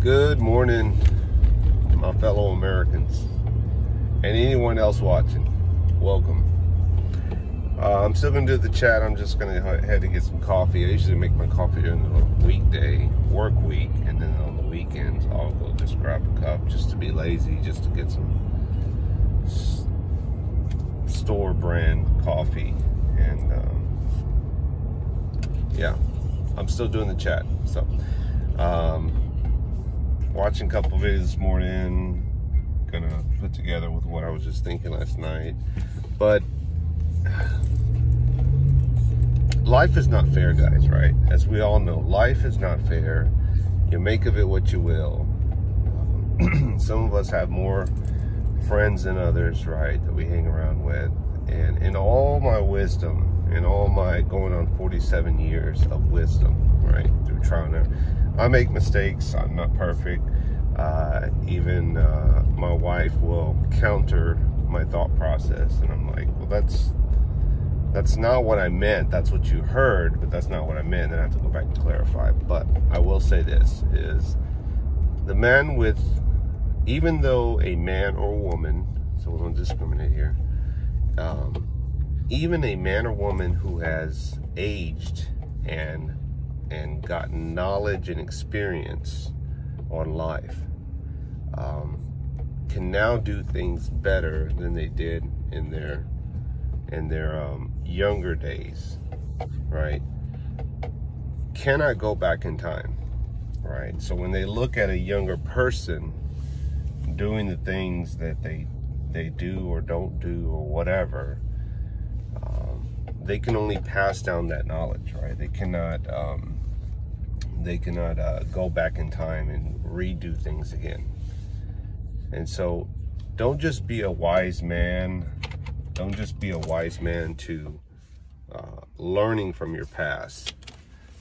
Good morning, my fellow Americans, and anyone else watching. Welcome. I'm still gonna do the chat. I'm just gonna head to get some coffee. I usually make my coffee during the weekday work week, and then on the weekends I'll go just grab a cup just to be lazy, just to get some store brand coffee. And yeah, I'm still doing the chat. So watching a couple videos this morning, gonna put together with what I was just thinking last night. But life is not fair, guys, right? As we all know, life is not fair. You make of it what you will. Some of us have more friends than others, right, that we hang around with. And in all my wisdom, in all my going on 47 years of wisdom, right, through trial and error, I make mistakes. I'm not perfect. Even my wife will counter my thought process, and I'm like, well, that's not what I meant. That's what you heard, but that's not what I meant. And I have to go back and clarify. But I will say this is the man with, even though a man or woman, so we don't discriminate here, even a man or woman who has aged and gotten knowledge and experience on life can now do things better than they did in their younger days, right? Cannot go back in time, right? So when they look at a younger person doing the things that they do or don't do or whatever, they can only pass down that knowledge, right? They cannot go back in time and redo things again. And so don't just be a wise man. Don't just be a wise man to learning from your past,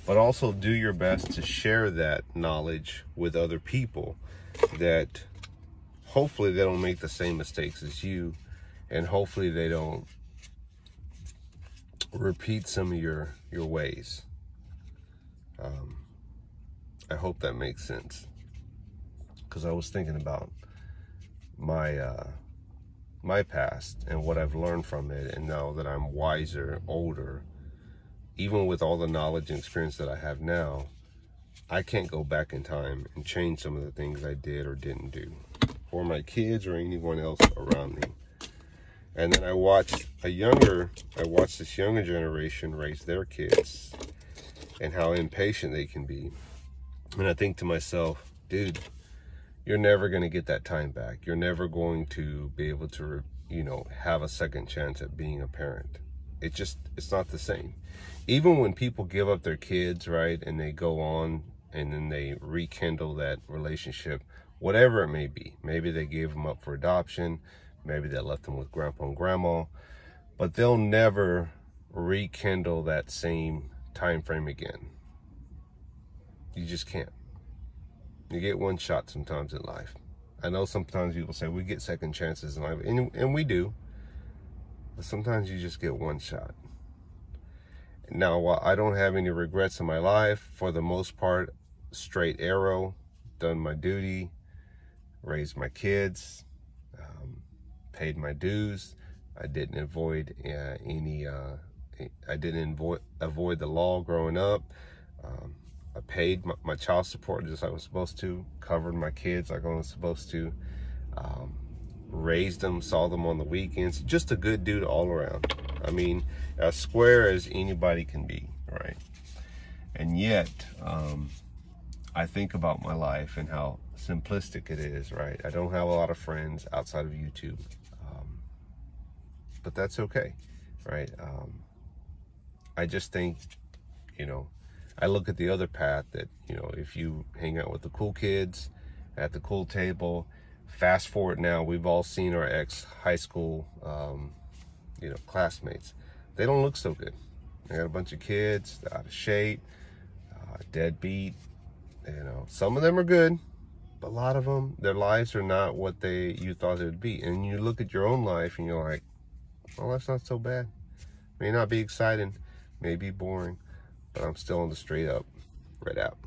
but also do your best to share that knowledge with other people, that hopefully they don't make the same mistakes as you, and hopefully they don't repeat some of your ways. I hope that makes sense, because I was thinking about my past and what I've learned from it, and now that I'm wiser, older, even with all the knowledge and experience that I have now, I can't go back in time and change some of the things I did or didn't do for my kids or anyone else around me. And then I watched this younger generation raise their kids and how impatient they can be. And I think to myself, dude, you're never going to get that time back. You're never going to be able to, have a second chance at being a parent. It's not the same. Even when people give up their kids, right, and they go on and then they rekindle that relationship, whatever it may be. Maybe they gave them up for adoption. Maybe they left them with grandpa and grandma, but they'll never rekindle that same time frame again. You just can't. You get one shot sometimes in life. I know sometimes people say we get second chances in life, and we do, but sometimes you just get one shot. Now, while I don't have any regrets in my life, for the most part, straight arrow, done my duty, raised my kids, paid my dues. I didn't avoid avoid the law growing up. I paid my child support just like I was supposed to, covered my kids like I was supposed to, raised them, saw them on the weekends. Just a good dude all around. I mean, as square as anybody can be, right? And yet, I think about my life and how simplistic it is, right? I don't have a lot of friends outside of YouTube, but that's okay, right? I just think, I look at the other path that, if you hang out with the cool kids at the cool table, fast forward now, we've all seen our ex-high school, classmates. They don't look so good. They got a bunch of kids, they're out of shape, deadbeat. Some of them are good, but a lot of them, their lives are not what you thought it would be. And you look at your own life and you're like, well, that's not so bad. May not be exciting, may be boring, but I'm still on the straight up, right out.